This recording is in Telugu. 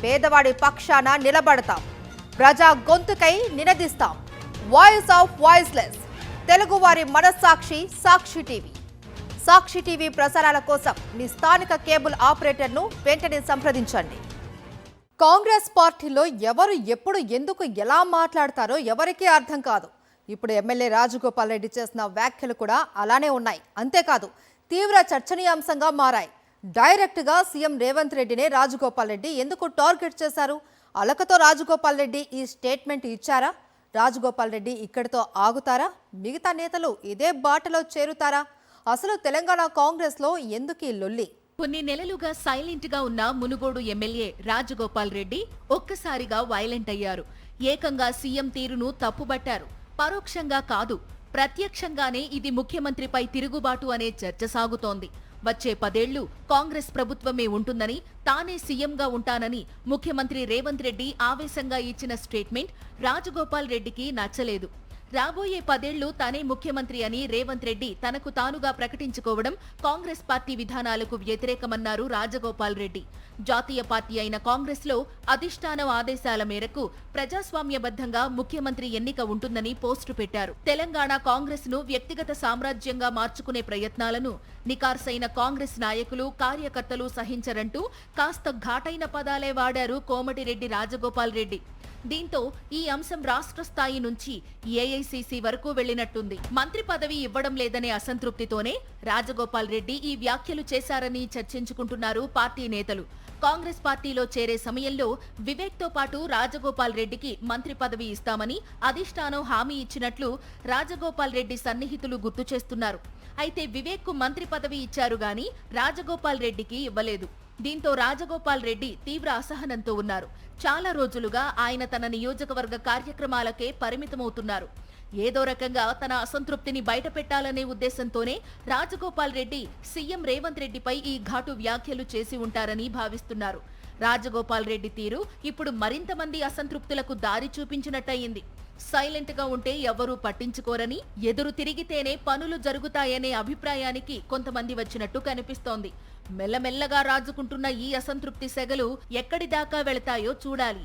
పేదవాడి పక్షాన నిలబడతాం, ప్రజా గొంతుకై నినదిస్తాం. వాయిస్ ఆఫ్ వాయిస్లెస్, తెలుగువారి మనస్సాక్షి సాక్షి టీవీ. సాక్షి టీవీ ప్రసారాల కోసం మీ స్థానిక కేబుల్ ఆపరేటర్ను వెంటనే సంప్రదించండి. కాంగ్రెస్ పార్టీలో ఎవరు ఎప్పుడు ఎందుకు ఎలా మాట్లాడతారో ఎవరికీ అర్థం కాదు. ఇప్పుడు ఎమ్మెల్యే రాజగోపాల్ రెడ్డి చేసిన వ్యాఖ్యలు కూడా అలానే ఉన్నాయి. అంతేకాదు, తీవ్ర చర్చనీయాంశంగా మారాయి. డైరెక్ట్గా సీఎం రేవంత్ రెడ్డినే రాజగోపాల్ రెడ్డి ఎందుకు టార్గెట్ చేశారు? అలకతో రాజగోపాల్ రెడ్డి ఈ స్టేట్మెంట్ ఇచ్చారా? రాజగోపాల్ రెడ్డి ఇక్కడితో ఆగుతారా? మిగతా నేతలు ఇదే బాటలో చేరుతారా? అసలు తెలంగాణ కాంగ్రెస్లో ఎందుకు ఈ లొల్లి? కొన్ని నెలలుగా సైలెంట్ గా ఉన్న మునుగోడు ఎమ్మెల్యే రాజగోపాల్ రెడ్డి ఒక్కసారిగా వైలెంట్ అయ్యారు. ఏకంగా సీఎం తీరును తప్పుబట్టారు. పరోక్షంగా కాదు, ప్రత్యక్షంగానే ఇది ముఖ్యమంత్రిపై తిరుగుబాటు అనే చర్చ సాగుతోంది. వచ్చే 10 ఏళ్లు కాంగ్రెస్ ప్రభుత్వమే ఉంటుందని, తానే సీఎంగా ఉంటానని ముఖ్యమంత్రి రేవంత్ రెడ్డి ఆవేశంగా ఇచ్చిన స్టేట్మెంట్ రాజగోపాల్ రెడ్డికి నచ్చలేదు. రాబోయే 10 ఏళ్లు తానే ముఖ్యమంత్రి అని రేవంత్ రెడ్డి తనకు తానుగా ప్రకటించుకోవడం కాంగ్రెస్ పార్టీ విధానాలకు వ్యతిరేకమన్నారు రాజగోపాల్ రెడ్డి. జాతీయ పార్టీ అయిన కాంగ్రెస్ లో అధిష్టానం ఆదేశాల మేరకు ప్రజాస్వామ్యబద్ధంగా ముఖ్యమంత్రి ఎన్నిక ఉంటుందని పోస్టు పెట్టారు. తెలంగాణ కాంగ్రెస్ ను వ్యక్తిగత సామ్రాజ్యంగా మార్చుకునే ప్రయత్నాలను నికార్సైన కాంగ్రెస్ నాయకులు, కార్యకర్తలు సహించరంటూ కాస్త ఘాటైన పదాలే వాడారు కోమటిరెడ్డి రాజగోపాల్ రెడ్డి. దీంతో ఈ అంశం రాష్ట్ర స్థాయి నుంచి ఏఐసీసీ వరకు వెళ్లినట్టుంది. మంత్రి పదవి ఇవ్వడం లేదనే అసంతృప్తితోనే రాజగోపాల్ రెడ్డి ఈ వ్యాఖ్యలు చేశారని చర్చించుకుంటున్నారు పార్టీ నేతలు. కాంగ్రెస్ పార్టీలో చేరే సమయంలో వివేక్ తో పాటు రాజగోపాల్ రెడ్డికి మంత్రి పదవి ఇస్తామని అధిష్టానం హామీ ఇచ్చినట్లు రాజగోపాల్ రెడ్డి సన్నిహితులు గుర్తు చేస్తున్నారు. అయితే వివేక్ కు మంత్రి పదవి ఇచ్చారు గాని రాజగోపాల్ రెడ్డికి ఇవ్వలేదు. దీంతో రాజగోపాల్ రెడ్డి తీవ్ర అసహనంతో ఉన్నారు. చాలా రోజులుగా ఆయన తన నియోజకవర్గ కార్యక్రమాలకే పరిమితమవుతున్నారు. ఏదో రకంగా తన అసంతృప్తిని బయటపెట్టాలనే ఉద్దేశంతోనే రాజగోపాల్ రెడ్డి సీఎం రేవంత్ రెడ్డిపై ఈ ఘాటు వ్యాఖ్యలు చేసి ఉంటారని భావిస్తున్నారు. రాజగోపాల్ రెడ్డి తీరు ఇప్పుడు మరింత మంది అసంతృప్తులకు దారి చూపించినట్టయింది. సైలెంట్ గా ఉంటే ఎవరూ పట్టించుకోరని, ఎదురు తిరిగితేనే పనులు జరుగుతాయనే అభిప్రాయానికి కొంతమంది వచ్చినట్టు కనిపిస్తోంది. మెల్లమెల్లగా రాజుకుంటున్న ఈ అసంతృప్తి సెగలు ఎక్కడి దాకా వెళతాయో చూడాలి.